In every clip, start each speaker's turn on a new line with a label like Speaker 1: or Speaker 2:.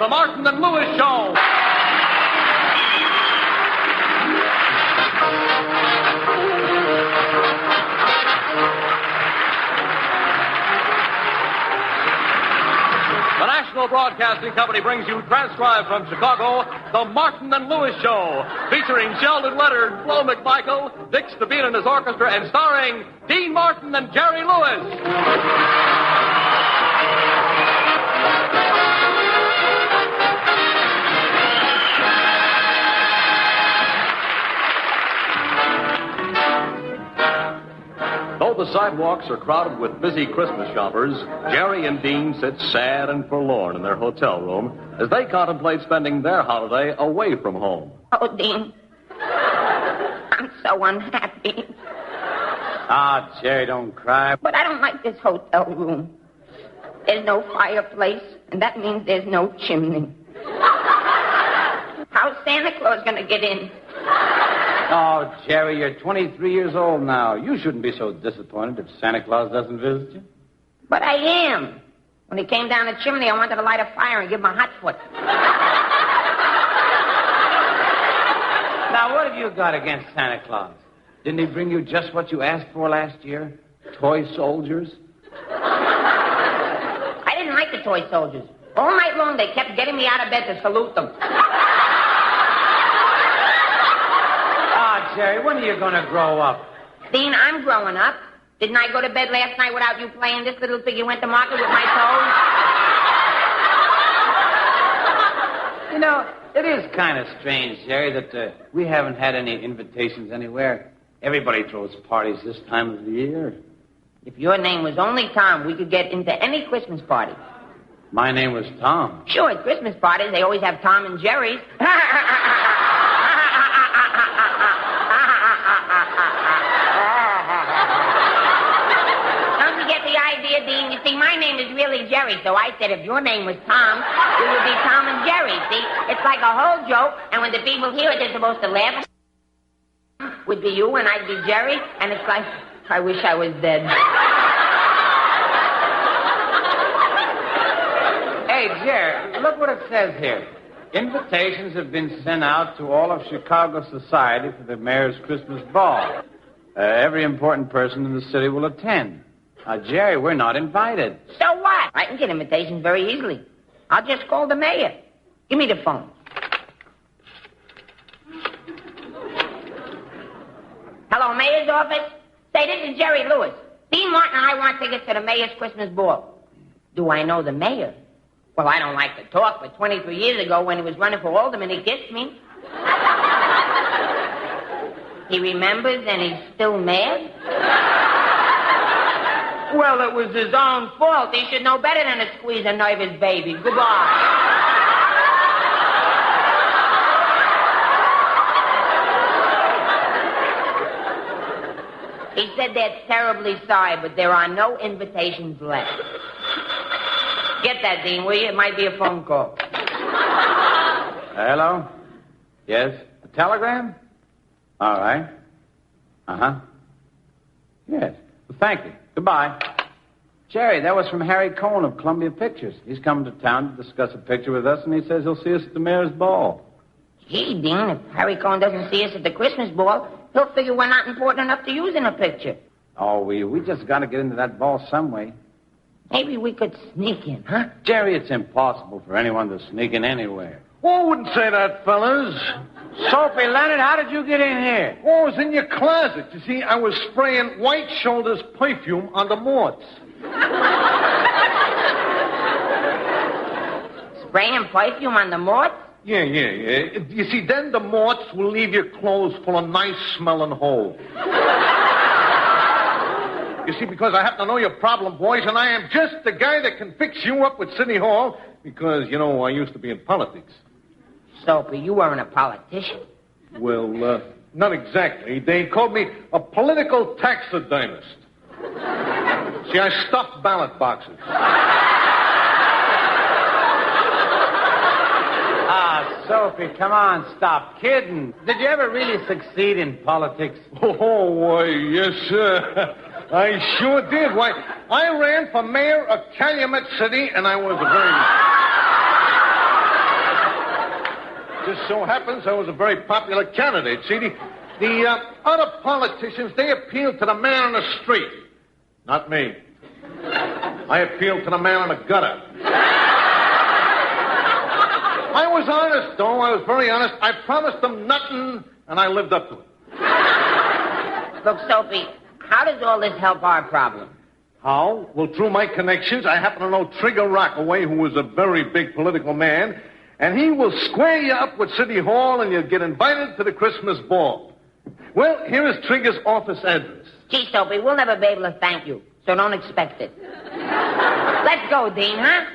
Speaker 1: The Martin and Lewis Show. The National Broadcasting Company brings you, transcribed from Chicago, The Martin and Lewis Show, featuring Sheldon Leonard, Flo McMichael, Dick Stabile and his orchestra, and starring Dean Martin and Jerry Lewis. Though the sidewalks are crowded with busy Christmas shoppers, Jerry and Dean sit sad and forlorn in their hotel room as they contemplate spending their holiday away from home.
Speaker 2: Oh, Dean, I'm so unhappy.
Speaker 3: Ah, Jerry, don't cry.
Speaker 2: But I don't like this hotel room. There's no fireplace, and that means there's no chimney. How's Santa Claus going to get in?
Speaker 3: Oh, Jerry, you're 23 years old now. You shouldn't be so disappointed if Santa Claus doesn't visit you.
Speaker 2: But I am. When he came down the chimney, I wanted to light a fire and give him a hot foot.
Speaker 3: Now, what have you got against Santa Claus? Didn't he bring you just what you asked for last year? Toy soldiers?
Speaker 2: I didn't like the toy soldiers. All night long, they kept getting me out of bed to salute them.
Speaker 3: Jerry, when are you going to grow up?
Speaker 2: Dean, I'm growing up. Didn't I go to bed last night without you playing This Little Piggy Went to Market with my toes?
Speaker 3: You know, it is kind of strange, Jerry, that we haven't had any invitations anywhere. Everybody throws parties this time of the year.
Speaker 2: If your name was only Tom, we could get into any Christmas party.
Speaker 3: My name was Tom.
Speaker 2: Sure, at Christmas parties, they always have Tom and Jerry's. Dean, you see, my name is really Jerry, so I said if your name was Tom, we would be Tom and Jerry, see? It's like a whole joke, and when the people hear it, they're supposed to laugh. Would be you, and I'd be Jerry, and it's like, I wish I was dead.
Speaker 3: Hey, Jerry, look what it says here. Invitations have been sent out to all of Chicago society for the mayor's Christmas ball. Every important person in the city will attend. Jerry, we're not invited.
Speaker 2: So what? I can get invitations very easily. I'll just call the mayor. Give me the phone. Hello, mayor's office? Say, this is Jerry Lewis. Dean Martin and I want tickets to the mayor's Christmas ball. Do I know the mayor? Well, I don't like to talk, but 23 years ago when he was running for alderman, he kissed me. He remembers and he's still mad? Well, it was his own fault. He should know better than to squeeze a nervous baby. Goodbye. He said they're terribly sorry, but there are no invitations left. Get that, Dean, will you? It might be a phone call.
Speaker 3: Hello? Yes? A telegram? All right. Uh-huh. Yes. Well, thank you. Goodbye. Jerry, that was from Harry Cohn of Columbia Pictures. He's coming to town to discuss a picture with us, and he says he'll see us at the mayor's ball.
Speaker 2: Gee, Dean, if Harry Cohn doesn't see us at the Christmas ball, he'll figure we're not important enough to use in a picture.
Speaker 3: Oh, we just got to get into that ball some way.
Speaker 2: Maybe we could sneak in, huh?
Speaker 3: Jerry, it's impossible for anyone to sneak in anywhere.
Speaker 4: Oh, I wouldn't say that, fellas.
Speaker 3: Sophie Leonard, how did you get in here?
Speaker 4: Oh, I was in your closet. You see, I was spraying White Shoulders perfume on the morts.
Speaker 2: Spraying perfume on the morts?
Speaker 4: Yeah. You see, then the morts will leave your clothes full of nice-smelling holes. You see, because I happen to know your problem, boys, and I am just the guy that can fix you up with City Hall because, you know, I used to be in politics.
Speaker 2: Soapy, you weren't a politician?
Speaker 4: Well, not exactly. They called me a political taxidermist. See, I stuffed ballot boxes.
Speaker 3: Sophie, come on, stop kidding. Did you ever really succeed in politics?
Speaker 4: Oh, why, yes, sir. I sure did. Why, I ran for mayor of Calumet City, and I was a very... Just so happens I was a very popular candidate. See, the other politicians, they appealed to the man on the street. Not me. I appealed to the man on the gutter. I was honest, though. I was very honest. I promised them nothing, and I lived up to it.
Speaker 2: Look, Soapy, how does all this help our problem?
Speaker 4: How? Well, through my connections, I happen to know Trigger Rockaway, who was a very big political man, and he will square you up with City Hall, and you'll get invited to the Christmas ball. Well, here is Trigger's office address.
Speaker 2: Gee, Soapy, we'll never be able to thank you, so don't expect it. Let's go, Dean, huh?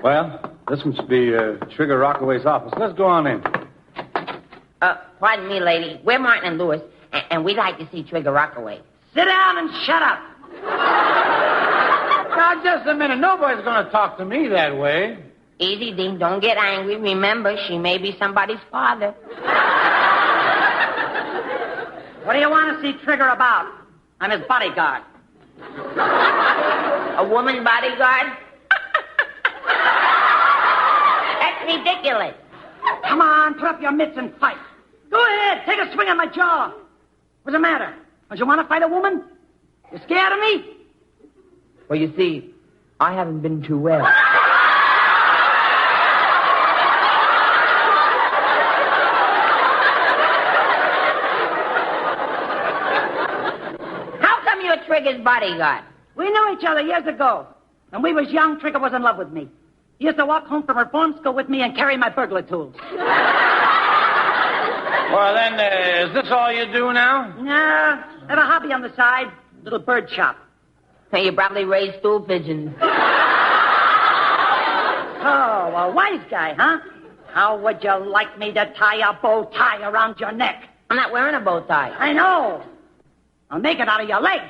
Speaker 3: Well, this must be Trigger Rockaway's office. Let's go on in.
Speaker 2: Pardon me, lady. We're Martin and Lewis, and we'd like to see Trigger Rockaway.
Speaker 5: Sit down and shut up.
Speaker 3: Now, just a minute. Nobody's going to talk to me that way.
Speaker 2: Easy, Dean. Don't get angry. Remember, she may be somebody's father.
Speaker 5: What do you want to see Trigger about? I'm his bodyguard.
Speaker 2: A woman bodyguard? That's ridiculous.
Speaker 5: Come on, put up your mitts and fight. Go ahead, take a swing on my jaw. What's the matter? Don't you want to fight a woman? You scared of me?
Speaker 2: Well, you see, I haven't been too well. How come you're Trigger's bodyguard?
Speaker 5: We knew each other years ago. When we was young, Trigger was in love with me. He used to walk home from reform school with me and carry my burglar tools.
Speaker 3: Well, then, is this all you do now?
Speaker 5: Nah, have a hobby on the side. Little bird shop.
Speaker 2: Hey, you probably raise stool pigeons.
Speaker 5: Oh, a wise guy, huh? How would you like me to tie a bow tie around your neck?
Speaker 2: I'm not wearing a bow tie.
Speaker 5: I know. I'll make it out of your legs.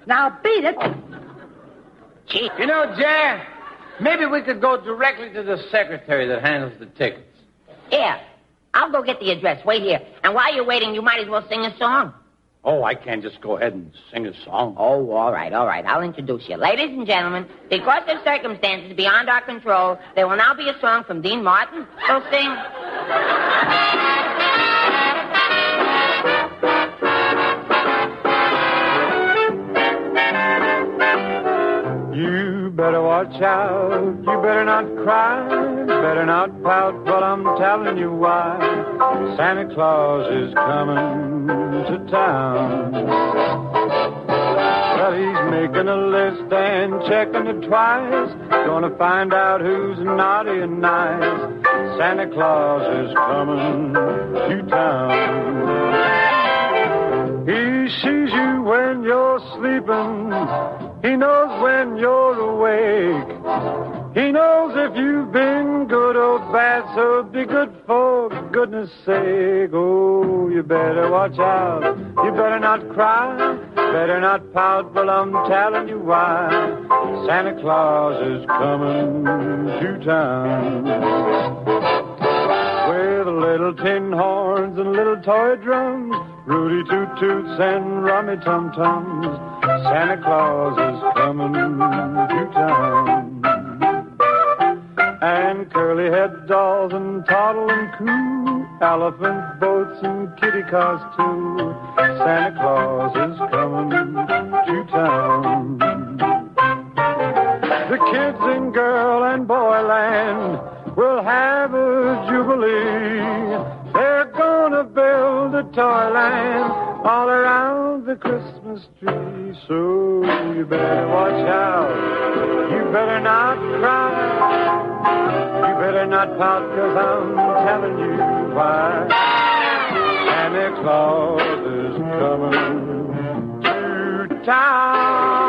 Speaker 5: Now beat it.
Speaker 2: Gee.
Speaker 3: You know, Jack, maybe we could go directly to the secretary that handles the tickets.
Speaker 2: Here, I'll go get the address. Wait here. And while you're waiting, you might as well sing a song.
Speaker 3: Oh, I can't just go ahead and sing a song.
Speaker 2: Oh, all right. I'll introduce you. Ladies and gentlemen, because of circumstances beyond our control, there will now be a song from Dean Martin. So sing.
Speaker 6: You better watch out, you better not cry, better not pout, but I'm telling you why. Santa Claus is coming to town. Well, he's making a list and checking it twice, gonna find out who's naughty and nice. Santa Claus is coming to town. He sees you when you're sleeping. He knows when you're awake. He knows if you've been good or bad, so be good for goodness sake. Oh, you better watch out. You better not cry, better not pout, but I'm telling you why. Santa Claus is coming to town. With little tin horns and little toy drums, Rudy Toot Toots and Rummy Tum Tums, Santa Claus is coming to town. And curly-head dolls and Toddle and Coo, elephant boats and kitty cars too, Santa Claus is coming to town. The kids in girl and boy land will have a jubilee. They're gonna build a toyland all around the Christmas tree. So you better watch out. You better not cry. You better not pout, 'cause I'm telling you why. Santa Claus is coming to town.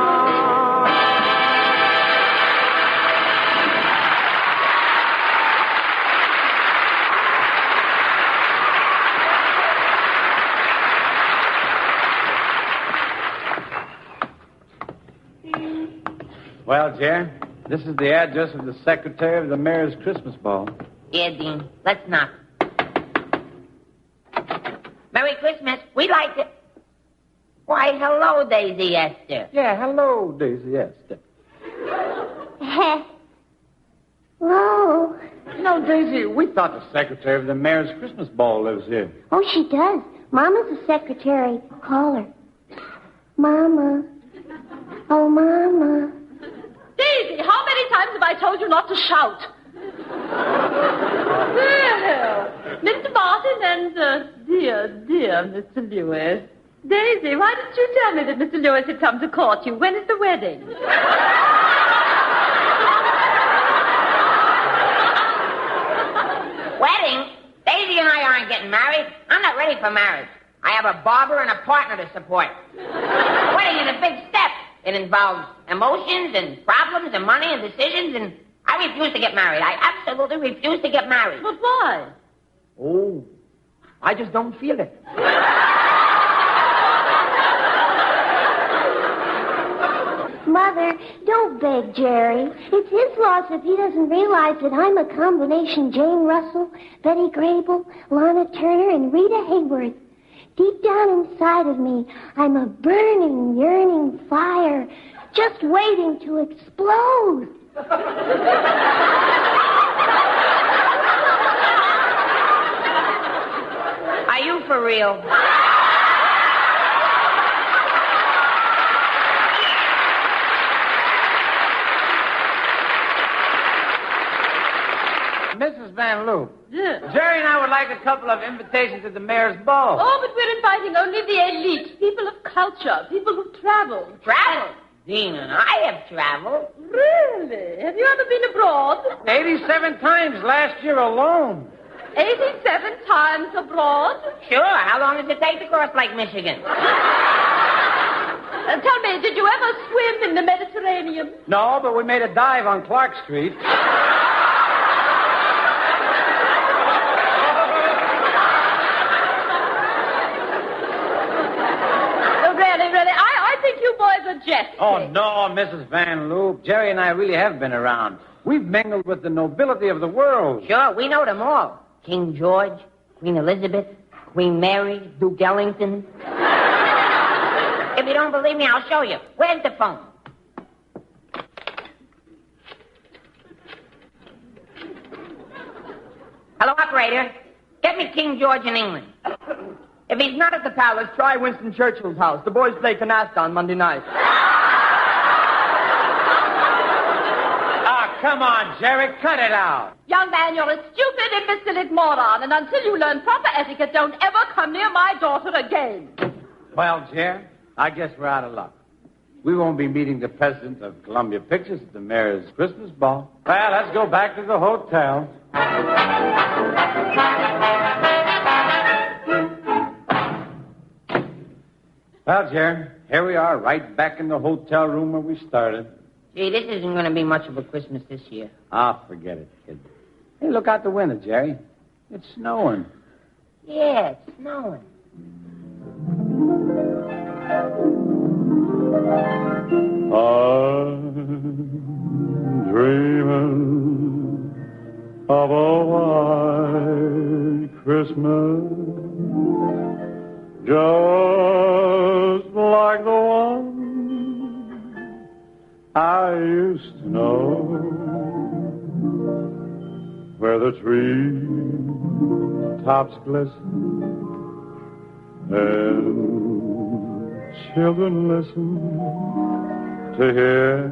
Speaker 3: Well, Jerry, this is the address of the secretary of the mayor's Christmas ball.
Speaker 2: Here, Dean. Let's knock. We liked it. Why, hello, Daisy Esther.
Speaker 3: Yeah, hello, Daisy Esther.
Speaker 7: Hello.
Speaker 3: No, Daisy, we thought the secretary of the mayor's Christmas ball lives here.
Speaker 7: Oh, she does. Mama's the secretary. Call her. Mama. Oh, Mama.
Speaker 8: Daisy, how many times have I told you not to shout? Well, Mr. Martin and dear Mr. Lewis. Daisy, why didn't you tell me that Mr. Lewis had come to court you? When is the wedding?
Speaker 2: Wedding? Daisy and I aren't getting married. I'm not ready for marriage. I have a barber and a partner to support. Wedding is a big step. It involves emotions and problems and money and decisions, and I refuse to get married. I absolutely refuse to get married.
Speaker 8: But why?
Speaker 3: Oh, I just don't feel it.
Speaker 7: Mother, don't beg Jerry. It's his loss if he doesn't realize that I'm a combination Jane Russell, Betty Grable, Lana Turner, and Rita Hayworth. Deep down inside of me, I'm a burning, yearning fire, just waiting to explode.
Speaker 2: Are you for real?
Speaker 3: Mrs. Van Loo,
Speaker 8: Yes.
Speaker 3: Jerry and I would like a couple of invitations at the mayor's ball.
Speaker 8: Oh, but we're inviting only the elite, people of culture, people who travel.
Speaker 2: Travel? Dean and I have traveled.
Speaker 8: Really? Have you ever been abroad?
Speaker 3: 87 times last year alone.
Speaker 8: 87 times abroad?
Speaker 2: Sure. How long does it take to cross Lake Michigan?
Speaker 8: Tell me, did you ever swim in the Mediterranean?
Speaker 3: No, but we made a dive on Clark Street.
Speaker 8: Really, I think you boys are jesting.
Speaker 3: Oh, no, Mrs. Van Loo. Jerry and I really have been around. We've mingled with the nobility of the world.
Speaker 2: Sure, we know them all. King George, Queen Elizabeth, Queen Mary, Duke Ellington. If you don't believe me, I'll show you. Where's the phone? Hello, operator. Get me King George in England. If he's not at the palace, try Winston Churchill's house. The boys play canasta on Monday night.
Speaker 3: Ah, come on, Jerry. Cut it out.
Speaker 8: Young man, you're a stupid, imbecilic moron, and until you learn proper etiquette, don't ever come near my daughter again.
Speaker 3: Well, Jerry, I guess we're out of luck. We won't be meeting the president of Columbia Pictures at the mayor's Christmas ball. Well, let's go back to the hotel. Well, Jerry, here we are, right back in the hotel room where we started.
Speaker 2: Gee, this isn't going to be much of a Christmas this year.
Speaker 3: Ah, forget it, kid. Hey, look out the window, Jerry. It's snowing.
Speaker 2: Yeah, it's snowing.
Speaker 6: I'm dreaming of a white Christmas, just like the one I used to know, where the tree tops glisten and children listen to hear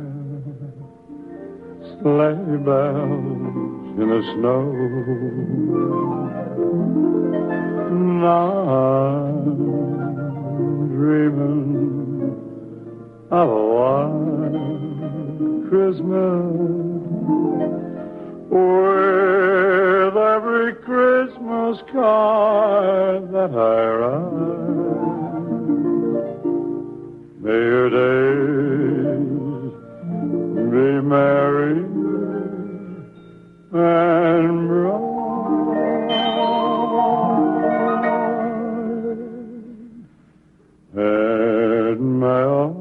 Speaker 6: sleigh bells in the snow. Now I'm dreaming of a white Christmas, with every Christmas card that I write. May your days be merry and bright, and may all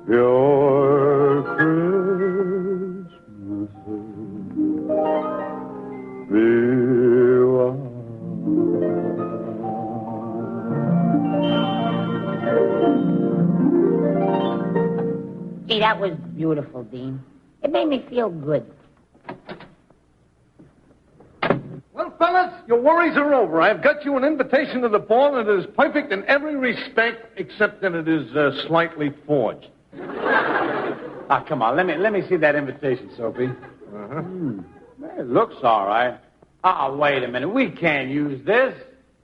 Speaker 6: your Christmases be white.
Speaker 2: Gee, that was beautiful, Dean. It made me feel good.
Speaker 4: Well, fellas, your worries are over. I've got you an invitation to the ball, and it is perfect in every respect, except that it is slightly forged.
Speaker 3: Ah, come on. Let me see that invitation, Soapy.
Speaker 4: Uh-huh.
Speaker 3: Well, it looks all right. Wait a minute. We can't use this.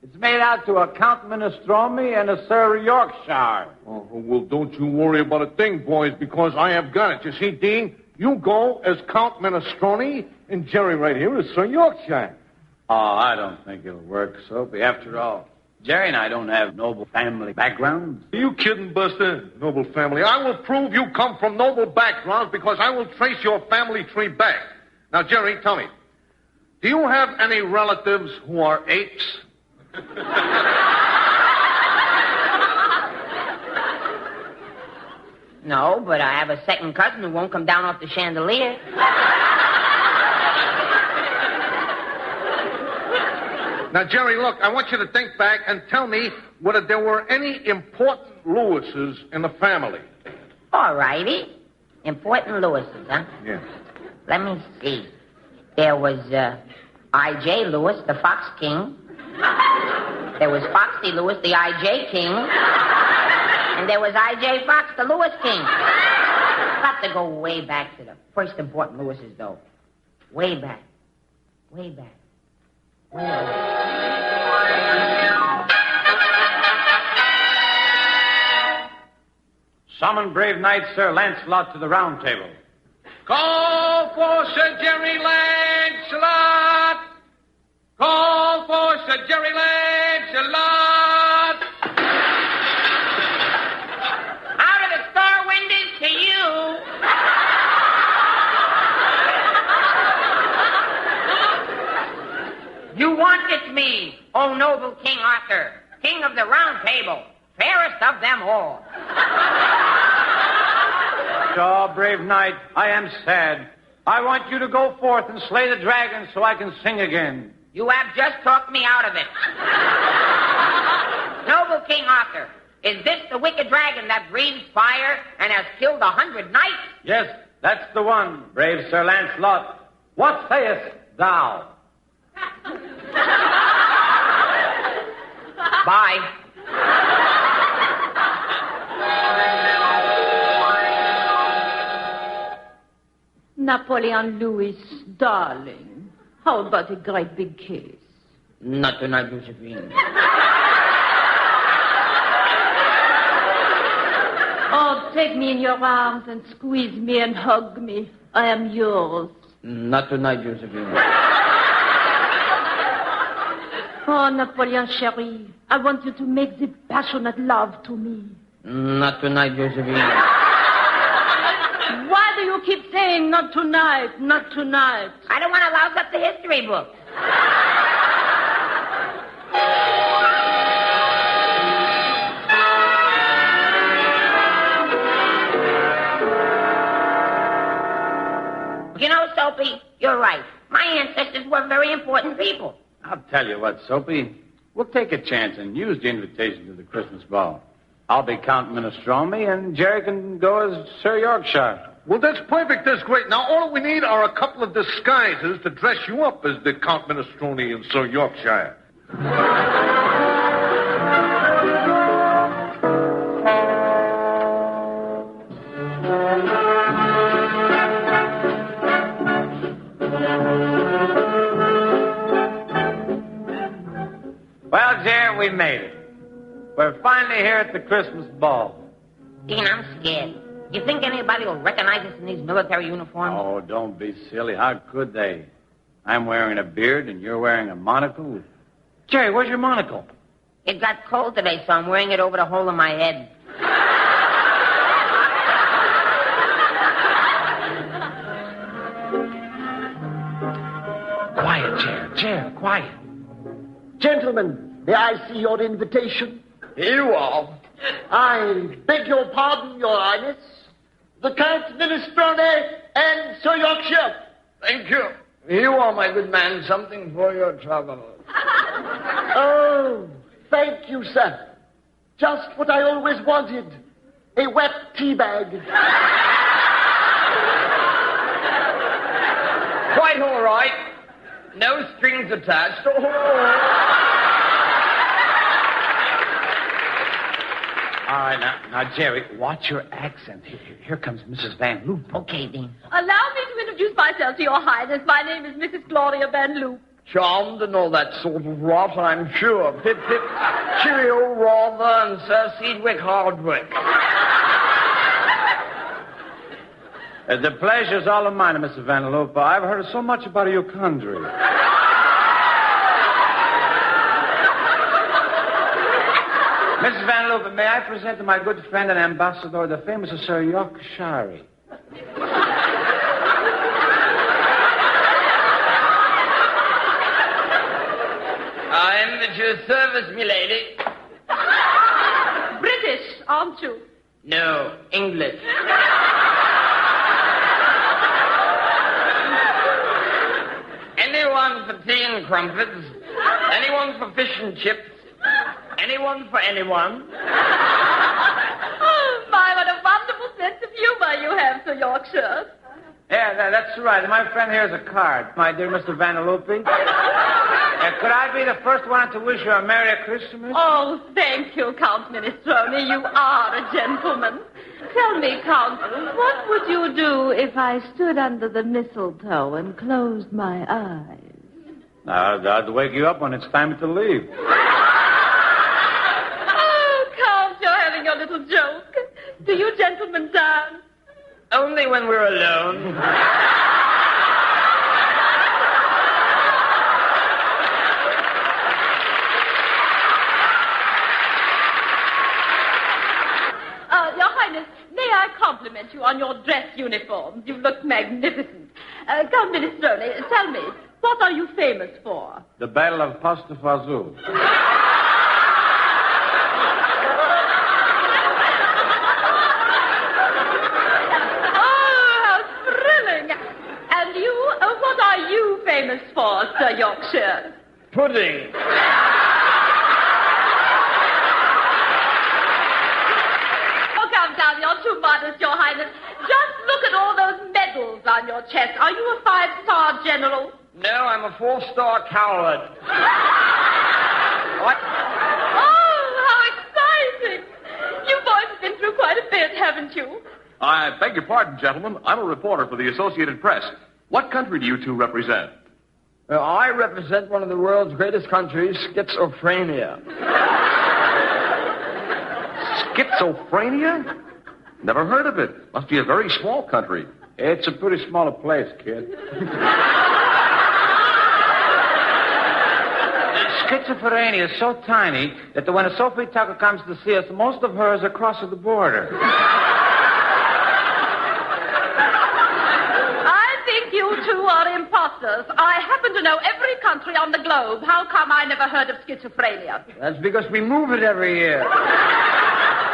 Speaker 3: It's made out to a Count Minestrone and a Sir Yorkshire.
Speaker 4: Oh, well, don't you worry about a thing, boys, because I have got it. You see, Dean, you go as Count Minestrone, and Jerry right here is Sir Yorkshire.
Speaker 3: Oh, I don't think it'll work, Soapy. After all, Jerry and I don't have noble family backgrounds.
Speaker 4: Are you kidding, Buster? Noble family. I will prove you come from noble backgrounds because I will trace your family tree back. Now, Jerry, tell me, do you have any relatives who are apes?
Speaker 2: No, but I have a second cousin who won't come down off the chandelier.
Speaker 4: Now, Jerry, look, I want you to think back and tell me whether there were any important Lewises in the family.
Speaker 2: All righty. Important Lewises, huh?
Speaker 4: Yes.
Speaker 2: Let me see. There was I.J. Lewis, the Fox King. There was Foxy Lewis, the I.J. King. And there was I.J. Fox, the Lewis King. Got to go way back to the first important Lewises, though. Way back. Way back. Way back.
Speaker 3: Summon brave knight Sir Lancelot to the round table.
Speaker 1: Call for Sir Jerry Lancelot! Call for Sir Jerry Lancelot!
Speaker 2: Out of the star windows to you. You wanted me, O noble King Arthur, king of the round table, fairest of them all.
Speaker 3: Oh, brave knight, I am sad. I want you to go forth and slay the dragon so I can sing again.
Speaker 2: You have just talked me out of it. Noble King Arthur, is this the wicked dragon that breathes fire and has killed 100 knights?
Speaker 3: Yes, that's the one, brave Sir Lancelot. What sayest thou?
Speaker 2: Bye.
Speaker 8: Napoleon Louis, darling, how about a great big kiss?
Speaker 2: Not tonight, Josephine.
Speaker 8: Oh, take me in your arms and squeeze me and hug me. I am yours.
Speaker 2: Not tonight, Josephine.
Speaker 8: Oh, Napoleon, chérie, I want you to make the passionate love to me.
Speaker 2: Not tonight, Josephine.
Speaker 8: Why do you keep saying not tonight, not tonight?
Speaker 2: I don't want to louse up the history books. You know, Soapy, you're right. My ancestors were very important people.
Speaker 3: I'll tell you what, Soapy. We'll take a chance and use the invitation to the Christmas ball. I'll be Count Minestrone, and Jerry can go as Sir Yorkshire.
Speaker 4: Well, that's perfect. That's great. Now, all we need are a couple of disguises to dress you up as the Count Minestrone and Sir Yorkshire.
Speaker 3: Well, Jerry, we made it. We're finally here at the Christmas ball.
Speaker 2: Dean, I'm scared. You think anybody will recognize us in these military uniforms?
Speaker 3: Oh, don't be silly. How could they? I'm wearing a beard and you're wearing a monocle. Jerry, where's your monocle?
Speaker 2: It got cold today, so I'm wearing it over the hole in my head.
Speaker 3: Quiet, Jerry. Jerry, quiet.
Speaker 9: Gentlemen, may I see your invitation?
Speaker 10: Here you are.
Speaker 9: I beg your pardon, Your Highness. The Count Minestrone and Sir Yorkshire.
Speaker 10: Thank you. Here you are, my good man. Something for your trouble.
Speaker 9: Oh, thank you, sir. Just what I always wanted. A wet tea bag.
Speaker 10: right, all right. No strings attached. Oh.
Speaker 3: All right, now, Jerry, watch your accent. Here comes Mrs. Van Loop.
Speaker 2: Okay, Dean.
Speaker 8: Allow me to introduce myself to your highness. My name is Mrs. Gloria Van Loop.
Speaker 10: Charmed and all that sort of rot, I'm sure. Pip, pip, cheerio, rather, and Sir Sedgwick Hardwick.
Speaker 3: The pleasure's all of mine, Mrs. Van Loop. I've heard so much about your country. Mrs. Van Loop, may I present to my good friend and ambassador, the famous Sir Yorkshire?
Speaker 10: I'm at your service, milady.
Speaker 8: British, aren't you?
Speaker 10: No, English. Anyone for tea and crumpets? Anyone for fish and chips? Anyone for anyone?
Speaker 8: Oh, my, what a wonderful sense of humor you have, Sir Yorkshire.
Speaker 3: Yeah, that's right. My friend here has a card. My dear Mr. Van Loop. Could I be the first one to wish you a Merry Christmas?
Speaker 8: Oh, thank you, Count Minestrone. You are a gentleman. Tell me, Count, what would you do if I stood under the mistletoe and closed my eyes?
Speaker 3: I'd wake you up when it's time to leave.
Speaker 8: Oh, Count, you're having your little joke. Do you gentlemen dance?
Speaker 10: Only when we're alone.
Speaker 8: Your Highness, may I compliment you on your dress uniforms? You look magnificent. Count Minestrone, tell me, what are you famous for?
Speaker 3: The Battle of Pasta Fazul.
Speaker 8: And you, what are you famous for, Sir Yorkshire?
Speaker 10: Pudding.
Speaker 8: Oh, come down, you're too modest, Your Highness. Just look at all those medals on your chest. Are you a 5-star general?
Speaker 10: No, I'm a 4-star coward. What?
Speaker 8: Oh, how exciting. You boys have been through quite a bit, haven't you?
Speaker 1: I beg your pardon, gentlemen. I'm a reporter for the Associated Press. What country do you two represent?
Speaker 10: I represent one of the world's greatest countries, schizophrenia.
Speaker 1: Schizophrenia? Never heard of it. Must be a very small country.
Speaker 3: It's a pretty small place, kid. Schizophrenia is so tiny that when a Sophie Tucker comes to see us, most of her is across the border.
Speaker 8: You two are imposters. I happen to know every country on the globe. How come I never heard of schizophrenia?
Speaker 10: That's because we move it every year.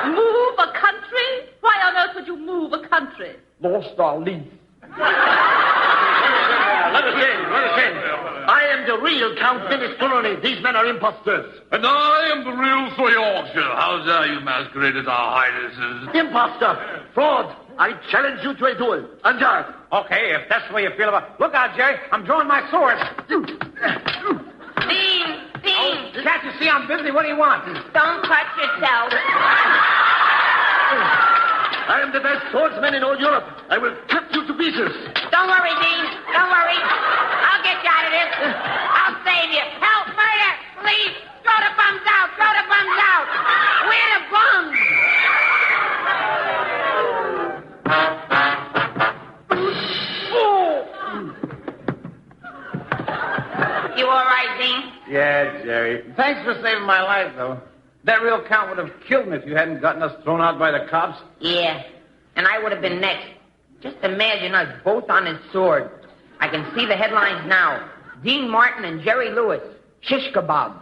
Speaker 8: Move a country? Why on earth would you move a country?
Speaker 10: Lost our lease.
Speaker 9: Let us in. I am the real Count Minestrone. These men are imposters.
Speaker 1: And I am the real Sir Yorkshire. How dare you masquerade as our highnesses?
Speaker 9: Imposter. Fraud. I challenge you to a duel. Anjar.
Speaker 3: Okay, if that's the way you feel about it. Look out, Jerry. I'm drawing my sword.
Speaker 2: Dean!
Speaker 3: Can't you see I'm busy? What do you want?
Speaker 2: Don't cut yourself.
Speaker 9: I am the best swordsman in all Europe. I will cut you to pieces.
Speaker 2: Don't worry, Dean. Don't worry. I'll get you out of this. I'll save you. Help, murder, please. Throw the bums out. Throw the bums out. Where the bums? You all right, Dean?
Speaker 3: Yeah, Jerry. Thanks for saving my life, though. That real count would have killed me if you hadn't gotten us thrown out by the cops.
Speaker 2: Yeah, and I would have been next. Just imagine us both on his sword. I can see the headlines now. Dean Martin and Jerry Lewis. Shish kebab.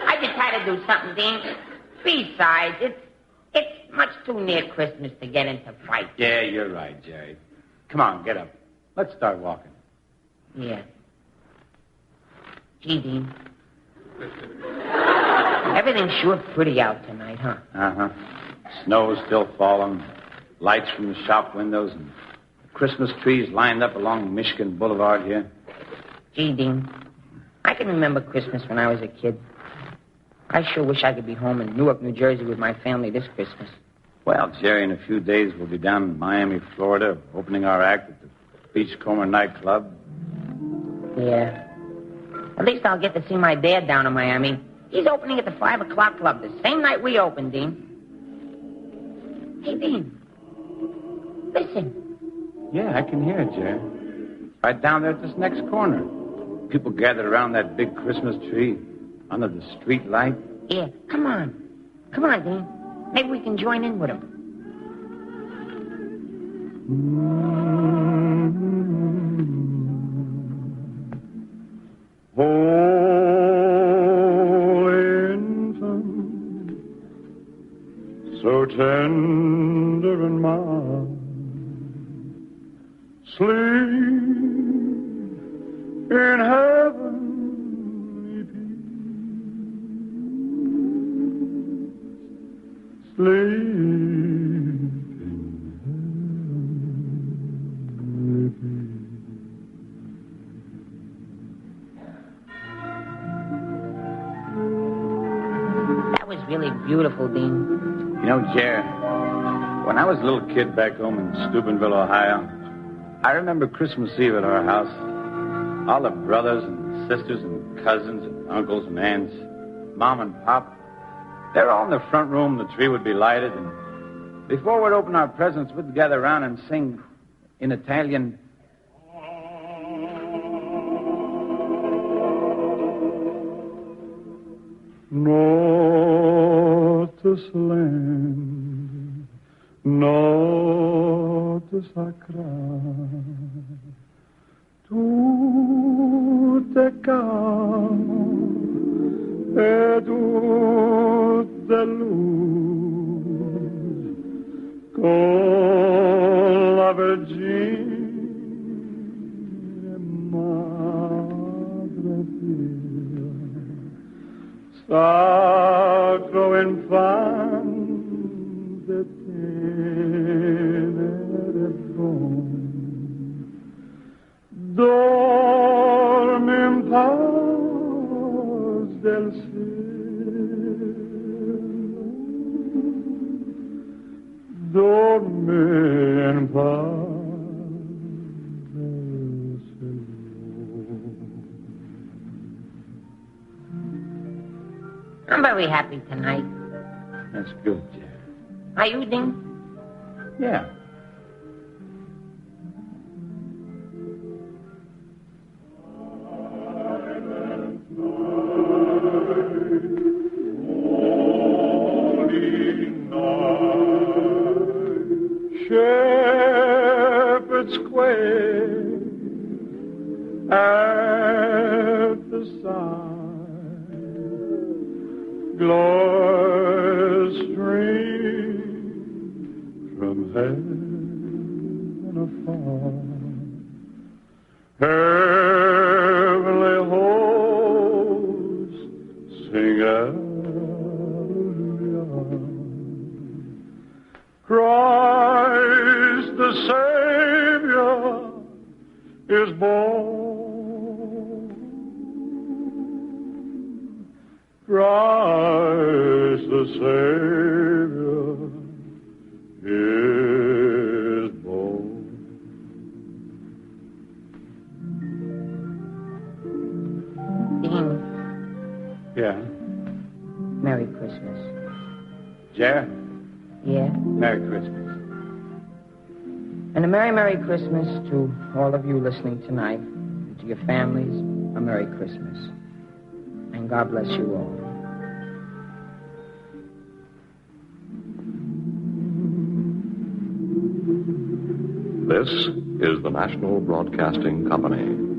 Speaker 2: I just had to do something, Dean. Besides, it's much too near Christmas to get into fights.
Speaker 3: Yeah, you're right, Jerry. Come on, get up. Let's start walking.
Speaker 2: Yeah. Gee, Dean. Everything's sure pretty out tonight, huh?
Speaker 3: Uh-huh. Snow's still falling. Lights from the shop windows and Christmas trees lined up along Michigan Boulevard here?
Speaker 2: Gee, Dean, I can remember Christmas when I was a kid. I sure wish I could be home in Newark, New Jersey with my family this Christmas.
Speaker 3: Well, Jerry, in a few days we'll be down in Miami, Florida, opening our act at the Beachcomber nightclub.
Speaker 2: Yeah. At least I'll get to see my dad down in Miami. He's opening at the 5 o'clock club the same night we open, Dean. Hey, Dean. Listen.
Speaker 3: Yeah, I can hear it, Jerry. Right down there at this next corner. People gathered around that big Christmas tree under the street light.
Speaker 2: Yeah, come on. Come on, Dean. Maybe we can join in with them.
Speaker 6: Holy infant, so tender and mild, sleep in heavenly peace. Sleep in heavenly peace.
Speaker 2: That was really beautiful, Dean.
Speaker 3: You know, Jerry, when I was a little kid back home in Steubenville, Ohio, I remember Christmas Eve at our house. All the brothers and sisters and cousins and uncles and aunts, Mom and Pop, they're all in the front room. The tree would be lighted, and before we'd open our presents, we'd gather around and sing in Italian.
Speaker 6: Notte solenne, notte sacra, tutto è calmo e tutto è luce, con la Vergine Madre Pia. Sacro infante tenere buon, dormi in paz del cielo, dormi in paz del cielo.
Speaker 2: I'm very happy tonight.
Speaker 3: That's good, Jerry.
Speaker 2: Are you, Dean?
Speaker 3: Yeah.
Speaker 6: Shepherds quail at the side, glorious stream from heaven afar, heavenly hosts sing hallelujah. Christ the Savior is born. Christ the Savior is born.
Speaker 2: Dean,
Speaker 3: Yeah.
Speaker 2: Merry Christmas.
Speaker 3: Jerry?
Speaker 2: Yeah?
Speaker 3: Merry Christmas.
Speaker 2: And a Merry, Merry Christmas to all of you listening tonight, and to your families, a Merry Christmas. And God bless you all.
Speaker 11: This is the National Broadcasting Company.